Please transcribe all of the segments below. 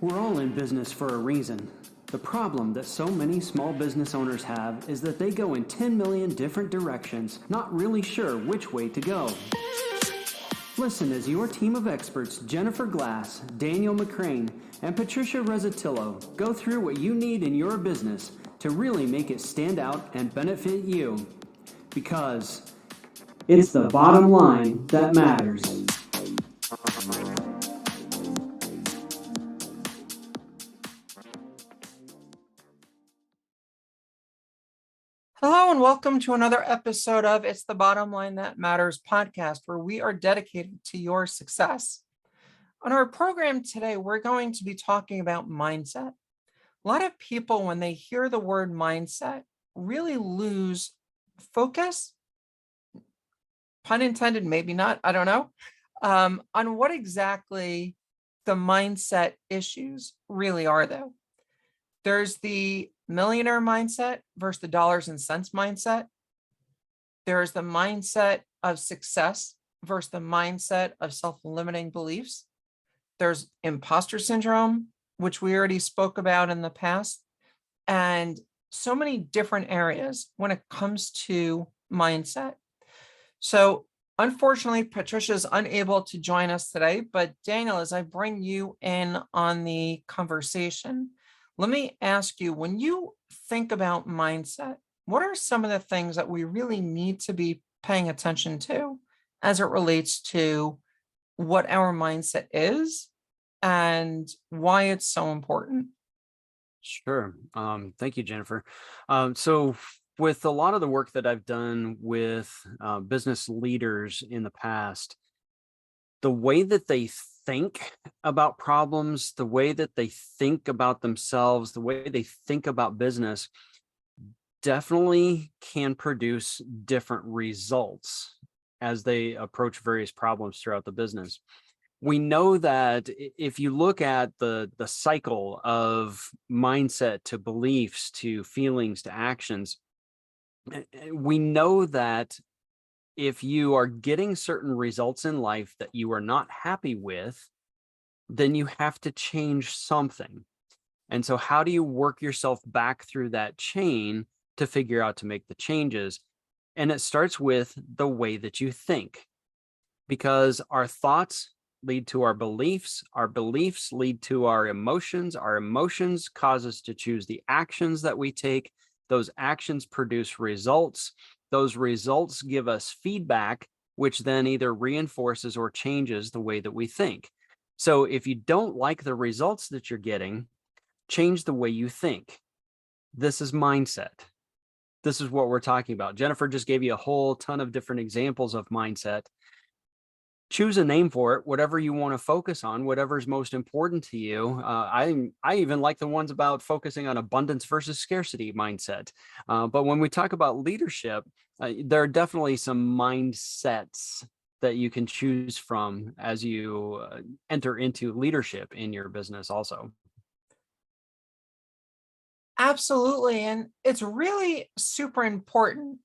We're all in business for a reason. The problem that so many small business owners have is that they go in 10 million different directions, not really sure which way to go. Listen as your team of experts, Jennifer Glass, Daniel McCraine, and Patricia Rezzatillo, go through what you need in your business to really make it stand out and benefit you. Because it's the bottom line that matters. Hello and welcome to another episode of It's the Bottom Line That Matters podcast, where we are dedicated to your success. On our program today, we're going to be talking about mindset. A lot of people, when they hear the word mindset, really lose focus, pun intended, maybe not, I don't know, on what exactly the mindset issues really are, though. There's the millionaire mindset versus the dollars and cents mindset. There's the mindset of success versus the mindset of self-limiting beliefs. There's imposter syndrome, which we already spoke about in the past, and so many different areas when it comes to mindset. So unfortunately, Patricia's unable to join us today, but Daniel, as I bring you in on the conversation, let me ask you, when you think about mindset, what are some of the things that we really need to be paying attention to as it relates to what our mindset is and why it's so important? Sure. Thank you, Jennifer. So with a lot of the work that I've done with business leaders in the past, the way that they think about problems, the way that they think about themselves, the way they think about business definitely can produce different results as they approach various problems throughout the business. We know that if you look at the cycle of mindset to beliefs to feelings to actions, we know that if you are getting certain results in life that you are not happy with, then you have to change something. And so how do you work yourself back through that chain to figure out to make the changes? And it starts with the way that you think, because our thoughts lead to our beliefs lead to our emotions cause us to choose the actions that we take. Those actions produce results. Those results give us feedback, which then either reinforces or changes the way that we think. So if you don't like the results that you're getting, change the way you think. This is mindset. This is what we're talking about. Jennifer just gave you a whole ton of different examples of mindset. Choose a name for it, whatever you want to focus on, whatever is most important to you. I even like the ones about focusing on abundance versus scarcity mindset. But when we talk about leadership, there are definitely some mindsets that you can choose from as you enter into leadership in your business also. Absolutely. And it's really super important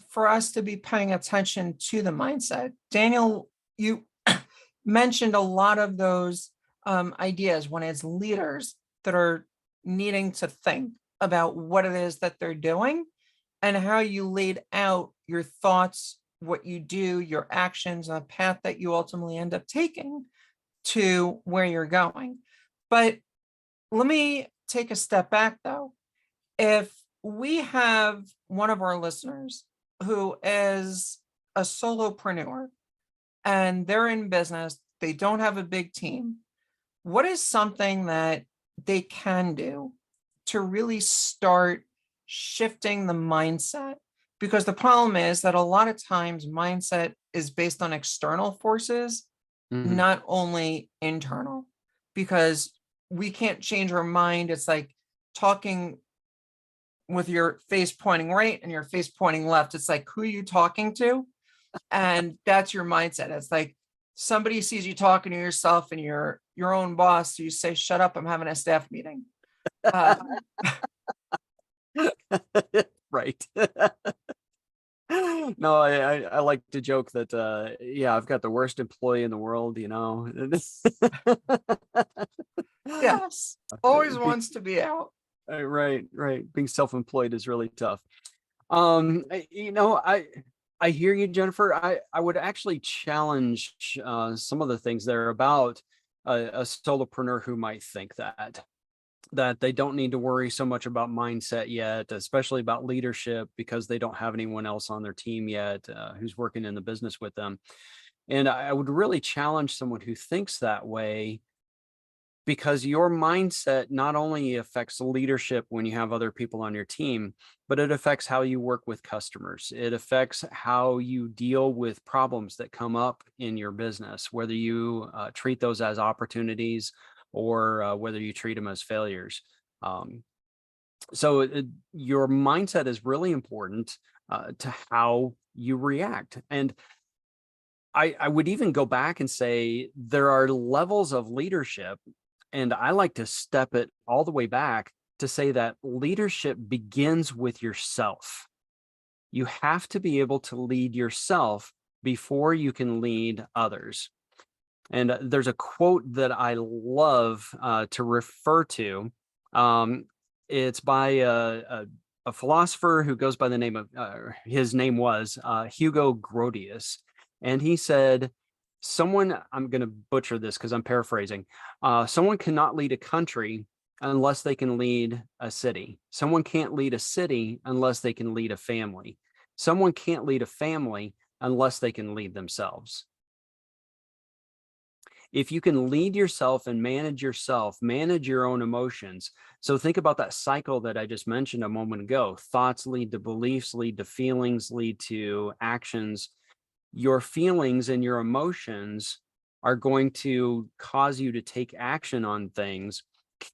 for us to be paying attention to the mindset. Daniel, you mentioned a lot of those ideas when it's leaders that are needing to think about what it is that they're doing and how you laid out your thoughts, what you do, your actions, and the path that you ultimately end up taking to where you're going. But let me take a step back, though. If we have one of our listeners who is a solopreneur and they're in business, they don't have a big team, what is something that they can do to really start shifting the mindset? Because the problem is that a lot of times mindset is based on external forces, not only internal, because we can't change our mind. It's like talking with your face pointing right and your face pointing left. It's like, who are you talking to? And that's your mindset. It's like somebody sees you talking to yourself and you're your own boss. So you say, shut up, I'm having a staff meeting. Right. No, I like to joke that, yeah, I've got the worst employee in the world, you know. Yes, always Be- wants to be out. right, right. Being self-employed is really tough. You know, I hear you, Jennifer. I would actually challenge some of the things there about a solopreneur who might think that they don't need to worry so much about mindset yet, especially about leadership, because they don't have anyone else on their team yet who's working in the business with them. And I would really challenge someone who thinks that way, because your mindset not only affects leadership when you have other people on your team, but it affects how you work with customers. It affects how you deal with problems that come up in your business, whether you treat those as opportunities or whether you treat them as failures. Um, your mindset is really important to how you react. And I would even go back and say there are levels of leadership, and I like to step it all the way back to say that leadership begins with yourself. You have to be able to lead yourself before you can lead others. And there's a quote that I love to refer to. It's by a philosopher who goes by the name of, his name was Hugo Grotius. And he said, someone, I'm going to butcher this because I'm paraphrasing, someone cannot lead a country unless they can lead a city. Someone can't lead a city unless they can lead a family. Someone can't lead a family unless they can lead themselves. If you can lead yourself and manage yourself, manage your own emotions. So think about that cycle that I just mentioned a moment ago. Thoughts lead to beliefs, lead to feelings, lead to actions. Your feelings and your emotions are going to cause you to take action on things.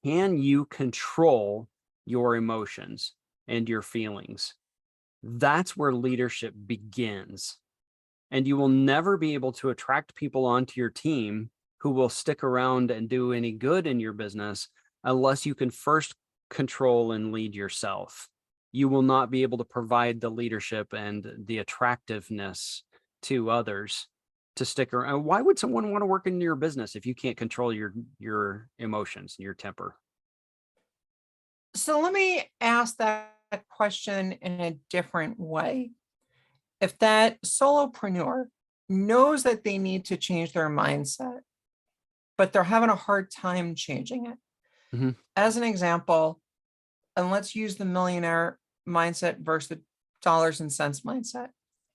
Can you control your emotions and your feelings? That's where leadership begins. And you will never be able to attract people onto your team who will stick around and do any good in your business unless you can first control and lead yourself. You will not be able to provide the leadership and the attractiveness to others to stick around. Why would someone want to work in your business if you can't control your emotions and your temper? So let me ask that question in a different way. If that solopreneur knows that they need to change their mindset, but they're having a hard time changing it. Mhm. As an example, and let's use the millionaire mindset versus the dollars and cents mindset,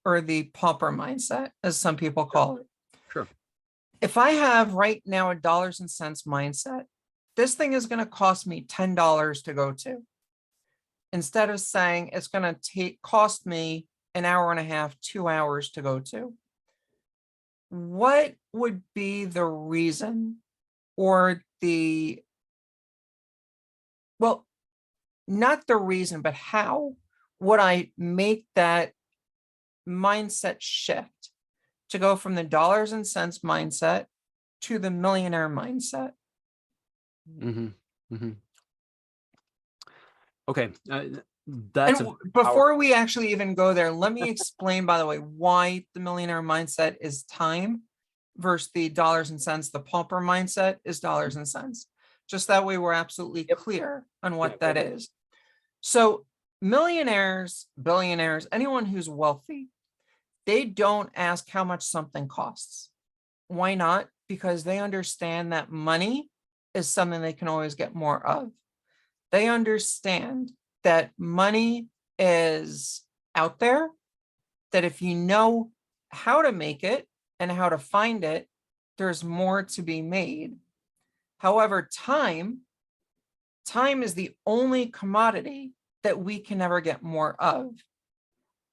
or the pauper mindset, as some people call it. Sure. If I have right now a dollars and cents mindset, this thing is going to cost me $10 to go to. Instead of saying it's going to cost me an hour and a half, 2 hours to go to. What would be the reason or well, not the reason, but how would I make that mindset shift to go from the dollars and cents mindset to the millionaire mindset? Mm-hmm. Mm-hmm. Okay. And That's a power. before we actually even go there, let me explain, by the way, why the millionaire mindset is time versus the dollars and cents. The pauper mindset is dollars and cents. Just that way we're absolutely Yep. clear on what Yep. that is. So millionaires, billionaires, anyone who's wealthy, they don't ask how much something costs. Why not? Because they understand that money is something they can always get more of. They understand that money is out there, that if you know how to make it and how to find it, there's more to be made. However, time is the only commodity that we can never get more of.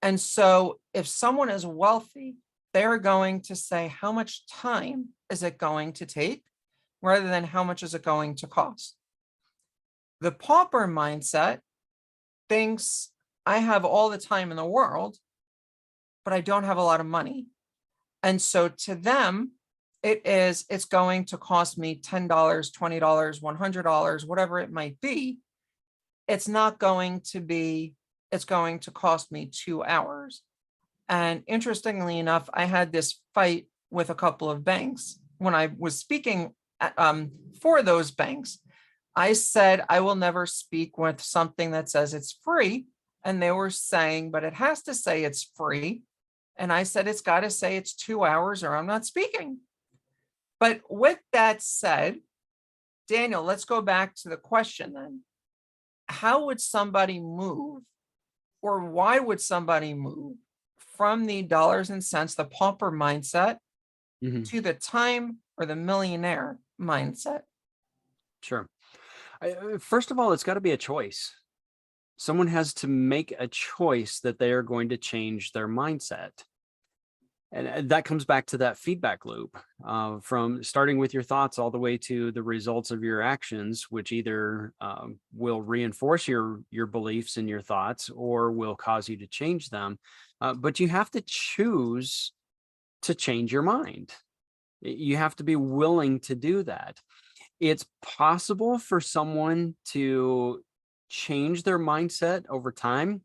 And so if someone is wealthy, they're going to say, how much time is it going to take rather than how much is it going to cost? The pauper mindset thinks, I have all the time in the world, but I don't have a lot of money. And so to them, it's going to cost me $10, $20, $100, whatever it might be. It's going to cost me 2 hours. And interestingly enough, I had this fight with a couple of banks when I was speaking for those banks. I said, I will never speak with something that says it's free. And they were saying, but it has to say it's free. And I said, it's got to say it's 2 hours or I'm not speaking. But with that said, Daniel, let's go back to the question then. How would somebody move, or why would somebody move from the dollars and cents, the pauper mindset, Mhm. to the time or the millionaire mindset? Sure. First of all, it's got to be a choice. Someone has to make a choice that they are going to change their mindset. And that comes back to that feedback loop, from starting with your thoughts all the way to the results of your actions, which either will reinforce your beliefs and your thoughts or will cause you to change them. But you have to choose to change your mind. You have to be willing to do that. It's possible for someone to change their mindset over time.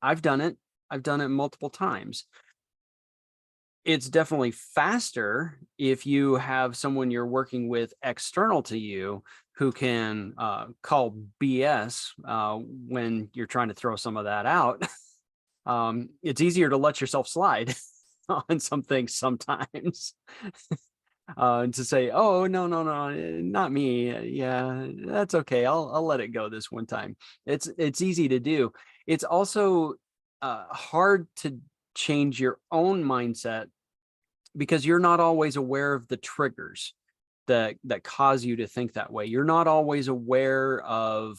I've done it. I've done it multiple times. It's definitely faster if you have someone you're working with external to you who can call BS when you're trying to throw some of that out. It's easier to let yourself slide on some things sometimes. To say, oh, no, no, no, not me. Yeah, that's okay. I'll let it go this one time. It's easy to do. It's also hard to change your own mindset because you're not always aware of the triggers that cause you to think that way. You're not always aware of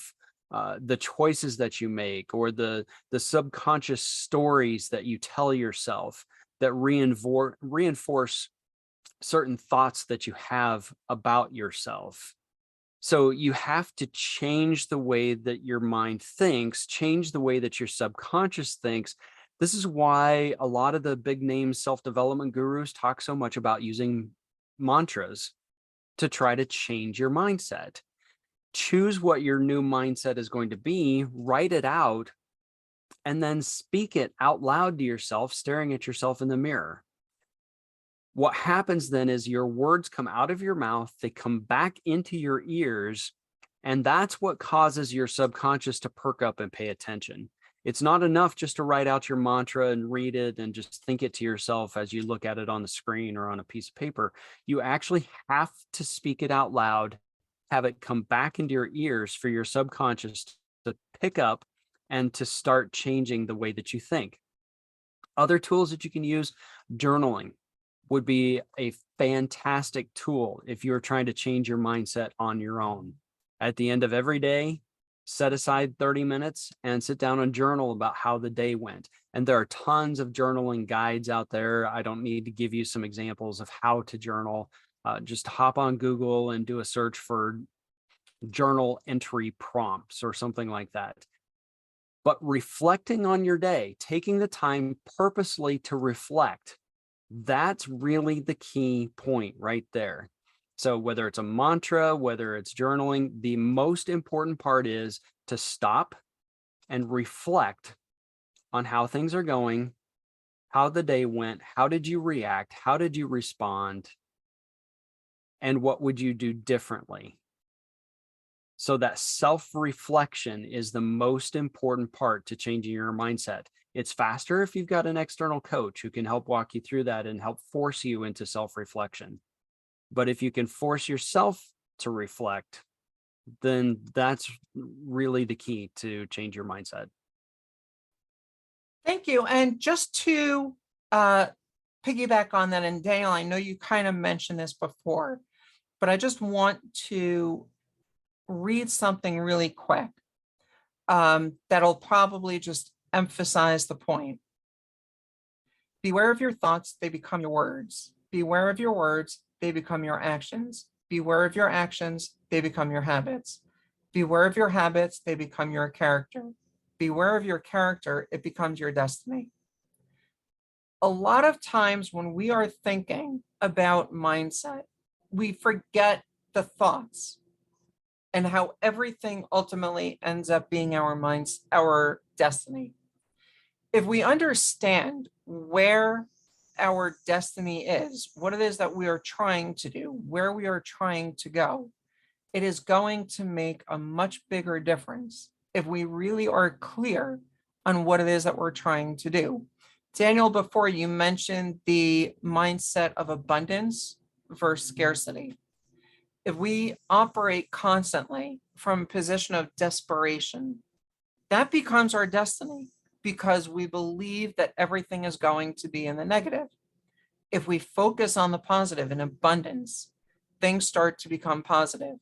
the choices that you make or the subconscious stories that you tell yourself that reinforce certain thoughts that you have about yourself. So you have to change the way that your mind thinks, change the way that your subconscious thinks. This is why a lot of the big name self-development gurus talk so much about using mantras to try to change your mindset. Choose what your new mindset is going to be, write it out, and then speak it out loud to yourself, staring at yourself in the mirror. What happens then is your words come out of your mouth, they come back into your ears, and that's what causes your subconscious to perk up and pay attention. It's not enough just to write out your mantra and read it and just think it to yourself as you look at it on the screen or on a piece of paper. You actually have to speak it out loud, have it come back into your ears for your subconscious to pick up and to start changing the way that you think. Other tools that you can use, journaling would be a fantastic tool if you're trying to change your mindset on your own. At the end of every day, set aside 30 minutes and sit down and journal about how the day went. And there are tons of journaling guides out there. I don't need to give you some examples of how to journal. Just hop on Google and do a search for journal entry prompts or something like that. But reflecting on your day, taking the time purposely to reflect, that's really the key point right there. So whether it's a mantra, whether it's journaling, the most important part is to stop and reflect on how things are going, how the day went, how did you react, how did you respond, and what would you do differently? So that self-reflection is the most important part to changing your mindset. It's faster if you've got an external coach who can help walk you through that and help force you into self-reflection. But if you can force yourself to reflect, then that's really the key to change your mindset. Thank you. And just to piggyback on that, and Daniel, I know you kind of mentioned this before, but I just want to read something really quick that'll probably just emphasize the point. Beware of your thoughts, they become your words. Beware of your words, they become your actions. Beware of your actions, they become your habits. Beware of your habits, they become your character. Beware of your character, it becomes your destiny. A lot of times when we are thinking about mindset, we forget the thoughts and how everything ultimately ends up being our minds, our destiny. If we understand where our destiny is, what it is that we are trying to do, where we are trying to go, it is going to make a much bigger difference if we really are clear on what it is that we're trying to do. Daniel, before you mentioned the mindset of abundance versus scarcity. If we operate constantly from a position of desperation, that becomes our destiny because we believe that everything is going to be in the negative. If we focus on the positive and abundance, things start to become positive.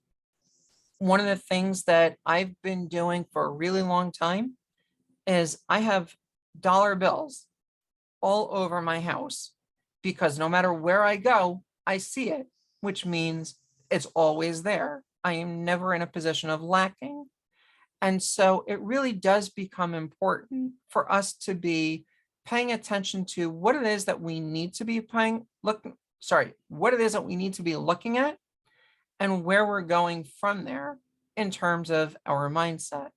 One of the things that I've been doing for a really long time is I have dollar bills all over my house because no matter where I go, I see it, which means it's always there. I am never in a position of lacking. And so it really does become important for us to be paying attention to what it is that we need to be what it is that we need to be looking at and where we're going from there in terms of our mindset.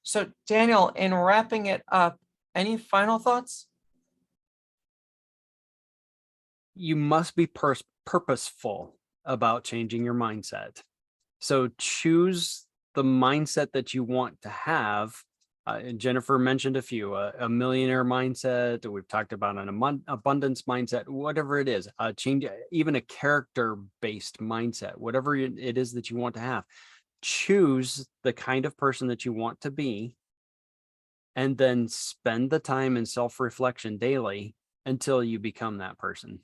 So Daniel, in wrapping it up, any final thoughts? You must be purposeful about changing your mindset. So choose the mindset that you want to have. And Jennifer mentioned a few, a millionaire mindset. We've talked about an abundance mindset, whatever it is, change, even a character-based mindset, whatever it is that you want to have. Choose the kind of person that you want to be, and then spend the time in self-reflection daily until you become that person.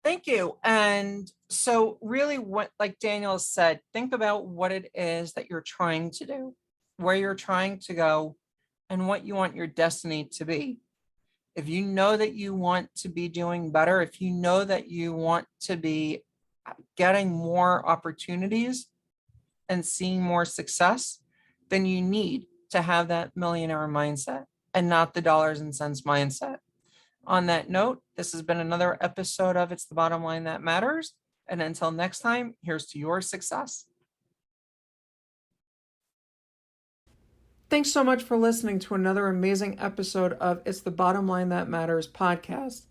Thank you. And so really what, like Daniel said, think about what it is that you're trying to do, where you're trying to go, and what you want your destiny to be. If you know that you want to be doing better, if you know that you want to be getting more opportunities and seeing more success, then you need to have that millionaire mindset and not the dollars and cents mindset. On that note, this has been another episode of It's the Bottom Line That Matters. And until next time, here's to your success. Thanks so much for listening to another amazing episode of It's the Bottom Line That Matters podcast.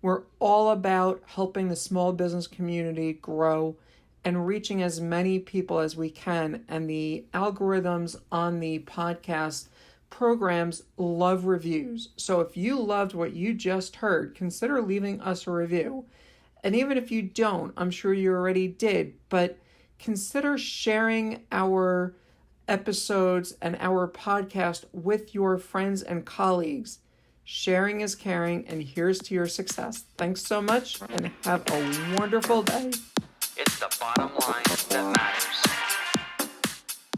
We're all about helping the small business community grow and reaching as many people as we can. And the algorithms on the podcast programs love reviews. So if you loved what you just heard, consider leaving us a review. And even if you don't, I'm sure you already did, but consider sharing our episodes and our podcast with your friends and colleagues. Sharing is caring, and here's to your success. Thanks so much and have a wonderful day. It's the bottom line that matters.